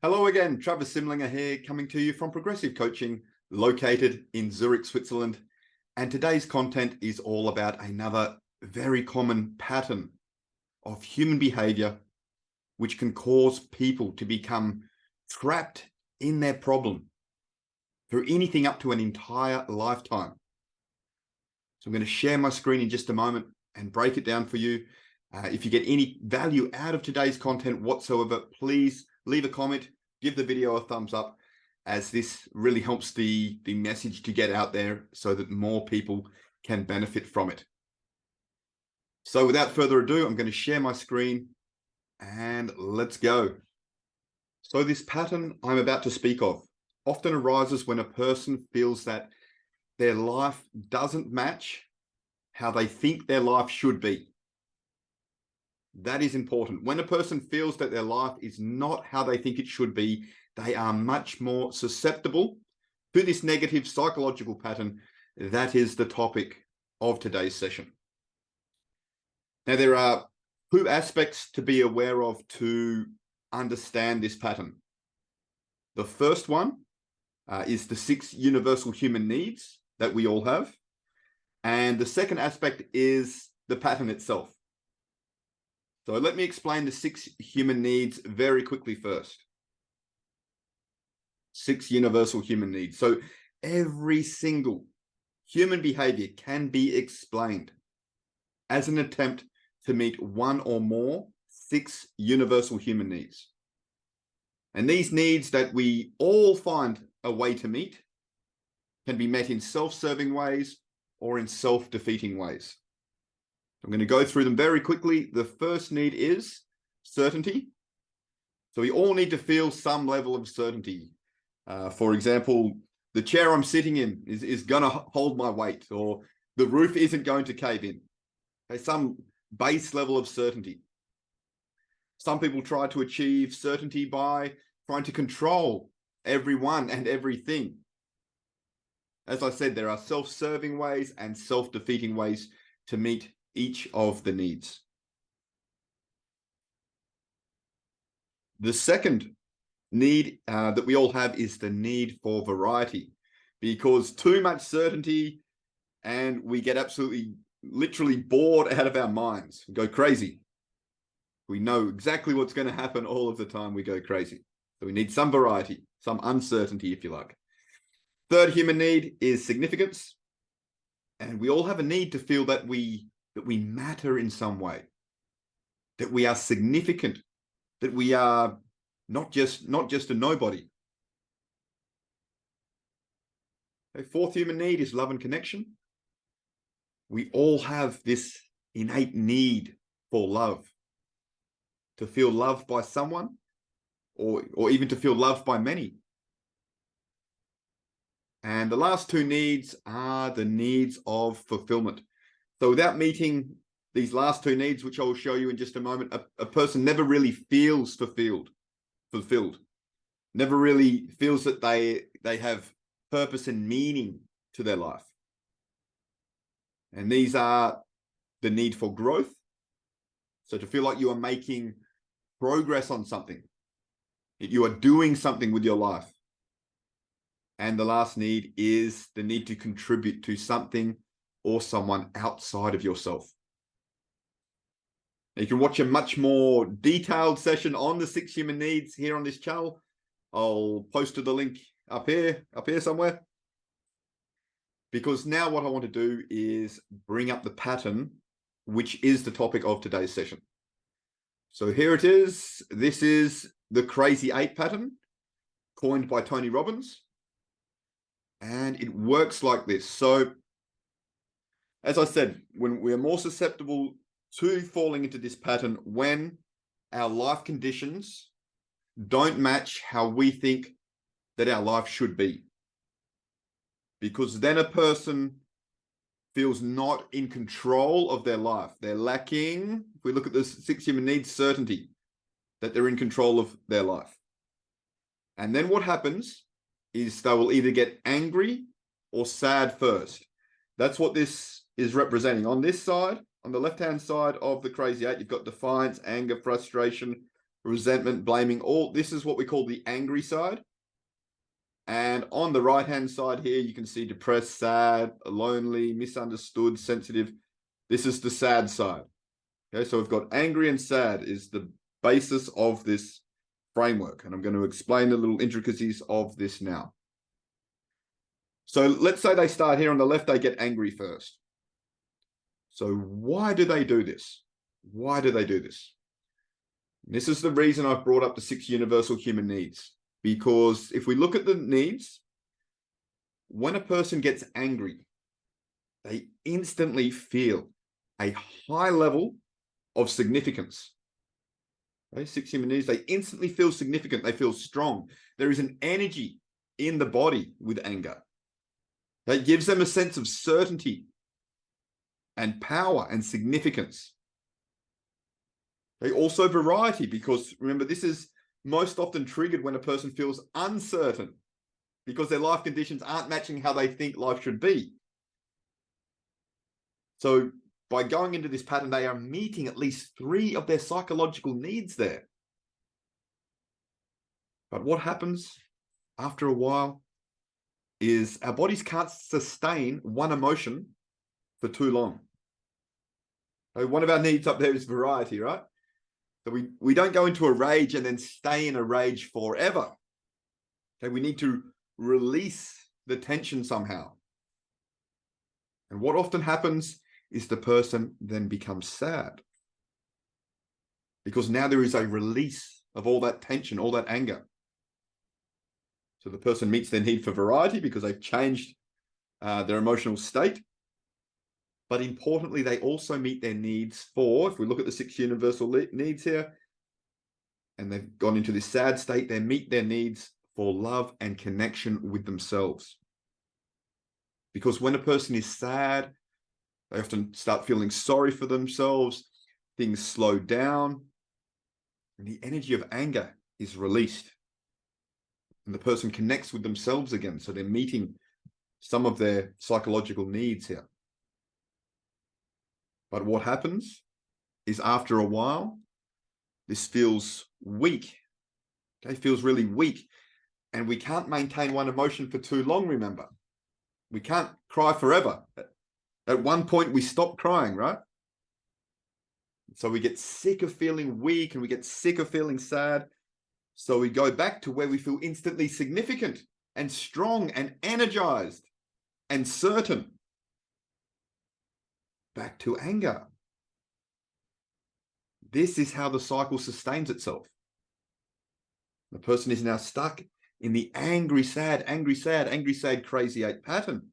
Hello again, Travis Simlinger here, coming to you from Progressive Coaching, located in Zurich, Switzerland. And today's content is all about another very common pattern of human behavior, which can cause people to become trapped in their problem for anything up to an entire lifetime. So I'm going to share my screen in just a moment and break it down for you. If you get any value out of today's content whatsoever, please leave a comment, give the video a thumbs up, as this really helps the message to get out there so that more people can benefit from it. So without further ado, I'm going to share my screen and let's go. So this pattern I'm about to speak of often arises when a person feels that their life doesn't match how they think their life should be. That is important. When a person feels that their life is not how they think it should be, they are much more susceptible to this negative psychological pattern. That is the topic of today's session. Now, there are two aspects to be aware of to understand this pattern. The first one is the 6 universal human needs that we all have. And the second aspect is the pattern itself. So let me explain the 6 human needs very quickly first. 6 universal human needs. So every single human behavior can be explained as an attempt to meet one or more 6 universal human needs. And these needs that we all find a way to meet can be met in self-serving ways or in self-defeating ways. I'm going to go through them very quickly. The first need is certainty. So we all need to feel some level of certainty. For example, the chair I'm sitting in is going to hold my weight, or the roof isn't going to cave in. Okay, some base level of certainty. Some people try to achieve certainty by trying to control everyone and everything. As I said, there are self-serving ways and self-defeating ways to meet each of the needs. The second need that we all have is the need for variety, because too much certainty and we get absolutely, literally bored out of our minds, we go crazy. We know exactly what's going to happen all of the time, we go crazy. So we need some variety, some uncertainty, if you like. Third human need is significance. And we all have a need to feel that we matter in some way, that we are significant, that we are not just a nobody. A fourth human need is love and connection. We all have this innate need for love, to feel loved by someone, or even to feel loved by many. And the last 2 needs are the needs of fulfillment. So without meeting these last 2 needs, which I will show you in just a moment, a person never really feels fulfilled, never really feels that they have purpose and meaning to their life. And these are the need for growth. So to feel like you are making progress on something, that you are doing something with your life. And the last need is the need to contribute to something or someone outside of yourself. You can watch a much more detailed session on the 6 human needs here on this channel. I'll post the link up here somewhere. Because now what I want to do is bring up the pattern, which is the topic of today's session. So here it is. This is the Crazy 8 pattern, coined by Tony Robbins. And it works like this. So, as I said, when we're more susceptible to falling into this pattern when our life conditions don't match how we think that our life should be. Because then a person feels not in control of their life. They're lacking, if we look at the 6 human needs, certainty, that they're in control of their life. And then what happens is they will either get angry or sad first. That's what this is representing. On this side, on the left-hand side of the Crazy 8, you've got defiance, anger, frustration, resentment, blaming, all this is what we call the angry side. And on the right-hand side here, you can see depressed, sad, lonely, misunderstood, sensitive. This is the sad side. Okay, so we've got angry and sad is the basis of this framework. And I'm going to explain the little intricacies of this now. So let's say they start here on the left, they get angry first. So why do they do this? Why do they do this? This is the reason I've brought up the 6 universal human needs. Because if we look at the needs, when a person gets angry, they instantly feel a high level of significance. Okay, 6 human needs, they instantly feel significant. They feel strong. There is an energy in the body with anger that gives them a sense of certainty and power and significance. They also variety, because remember, this is most often triggered when a person feels uncertain because their life conditions aren't matching how they think life should be. So by going into this pattern, they are meeting at least 3 of their psychological needs there. But what happens after a while is our bodies can't sustain one emotion for too long. So one of our needs up there is variety, right? So we don't go into a rage and then stay in a rage forever. Okay, we need to release the tension somehow. And what often happens is the person then becomes sad, because now there is a release of all that tension, all that anger. So the person meets their need for variety because they've changed their emotional state. But importantly, they also meet their needs for, if we look at the 6 universal needs here, and they've gone into this sad state, they meet their needs for love and connection with themselves. Because when a person is sad, they often start feeling sorry for themselves, things slow down, and the energy of anger is released. And the person connects with themselves again, so they're meeting some of their psychological needs here. But what happens is after a while, this feels weak. Okay, feels really weak. And we can't maintain one emotion for too long, remember. We can't cry forever. At one point, we stop crying, right? So we get sick of feeling weak and we get sick of feeling sad. So we go back to where we feel instantly significant and strong and energized and certain. Back to anger. This is how the cycle sustains itself. The person is now stuck in the angry, sad, crazy 8 pattern.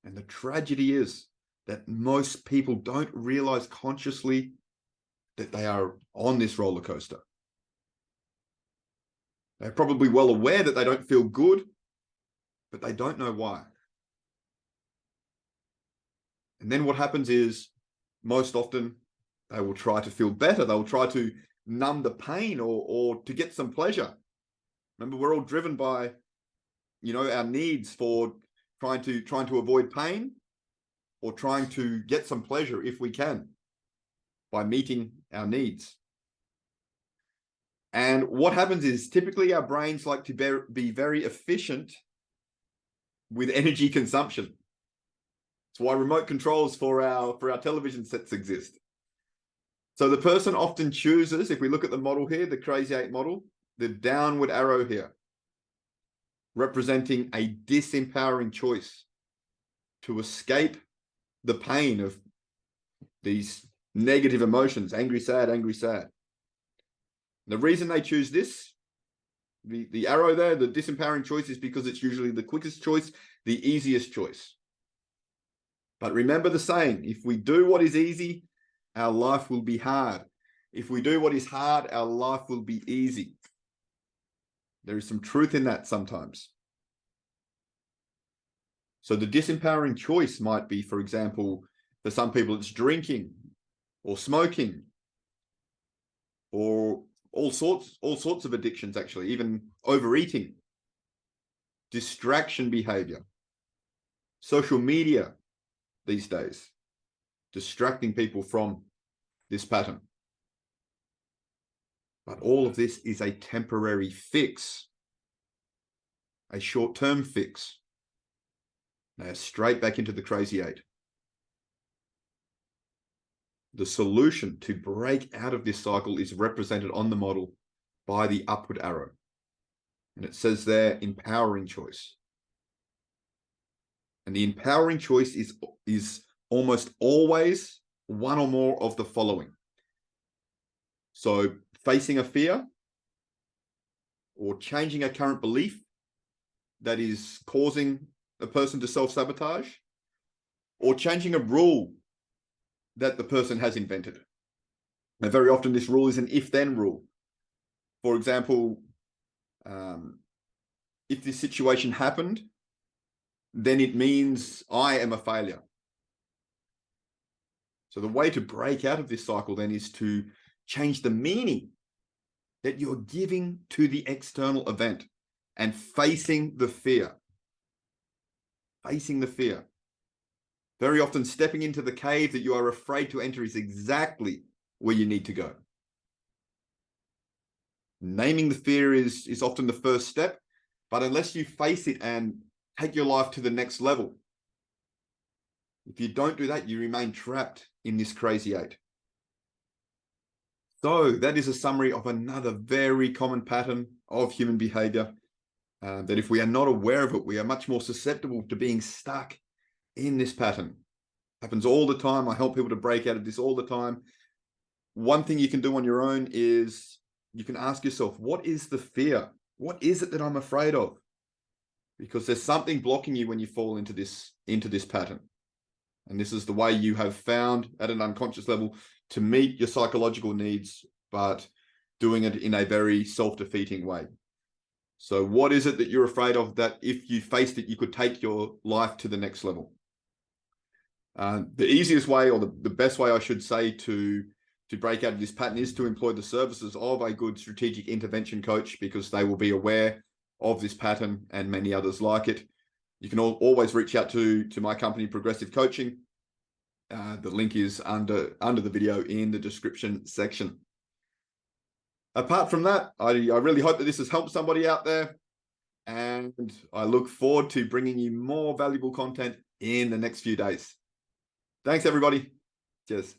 And the tragedy is that most people don't realize consciously that they are on this roller coaster. They're probably well aware that they don't feel good, but they don't know why. And then what happens is, most often, they will try to feel better. They'll try to numb the pain or to get some pleasure. Remember, we're all driven by, our needs for trying to avoid pain or trying to get some pleasure if we can by meeting our needs. And what happens is, typically our brains like to be very efficient with energy consumption. It's why remote controls for our television sets exist. So the person often chooses, if we look at the model here, the Crazy 8 model, the downward arrow here, representing a disempowering choice to escape the pain of these negative emotions, angry, sad. The reason they choose this, the arrow there, the disempowering choice, is because it's usually the quickest choice, the easiest choice. But remember the saying, if we do what is easy, our life will be hard. If we do what is hard, our life will be easy. There is some truth in that sometimes. So the disempowering choice might be, for example, for some people, it's drinking or smoking or all sorts of addictions, actually, even overeating, distraction behavior, social media these days, distracting people from this pattern. But all of this is a temporary fix, a short-term fix. Now, straight back into the crazy eight. The solution to break out of this cycle is represented on the model by the upward arrow. And it says there, empowering choice. And the empowering choice is almost always one or more of the following. So facing a fear or changing a current belief that is causing a person to self-sabotage, or changing a rule that the person has invented. And very often this rule is an if-then rule. For example, if this situation happened, then it means I am a failure. So the way to break out of this cycle then is to change the meaning that you're giving to the external event and facing the fear. Facing the fear. Very often stepping into the cave that you are afraid to enter is exactly where you need to go. Naming the fear is often the first step, but unless you face it and take your life to the next level, if you don't do that, you remain trapped in this crazy eight. So that is a summary of another very common pattern of human behavior, that if we are not aware of it, we are much more susceptible to being stuck in this pattern. Happens all the time. I help people to break out of this all the time. One thing you can do on your own is you can ask yourself, what is the fear? What is it that I'm afraid of? Because there's something blocking you when you fall into this pattern. And this is the way you have found at an unconscious level to meet your psychological needs, but doing it in a very self-defeating way. So what is it that you're afraid of that if you faced it, you could take your life to the next level? The easiest way, or the best way I should say, to break out of this pattern is to employ the services of a good strategic intervention coach, because they will be aware of this pattern and many others like it. You can always reach out to my company, Progressive Coaching. The link is under the video in the description section. Apart from that, I really hope that this has helped somebody out there, and I look forward to bringing you more valuable content in the next few days. Thanks, everybody. Cheers.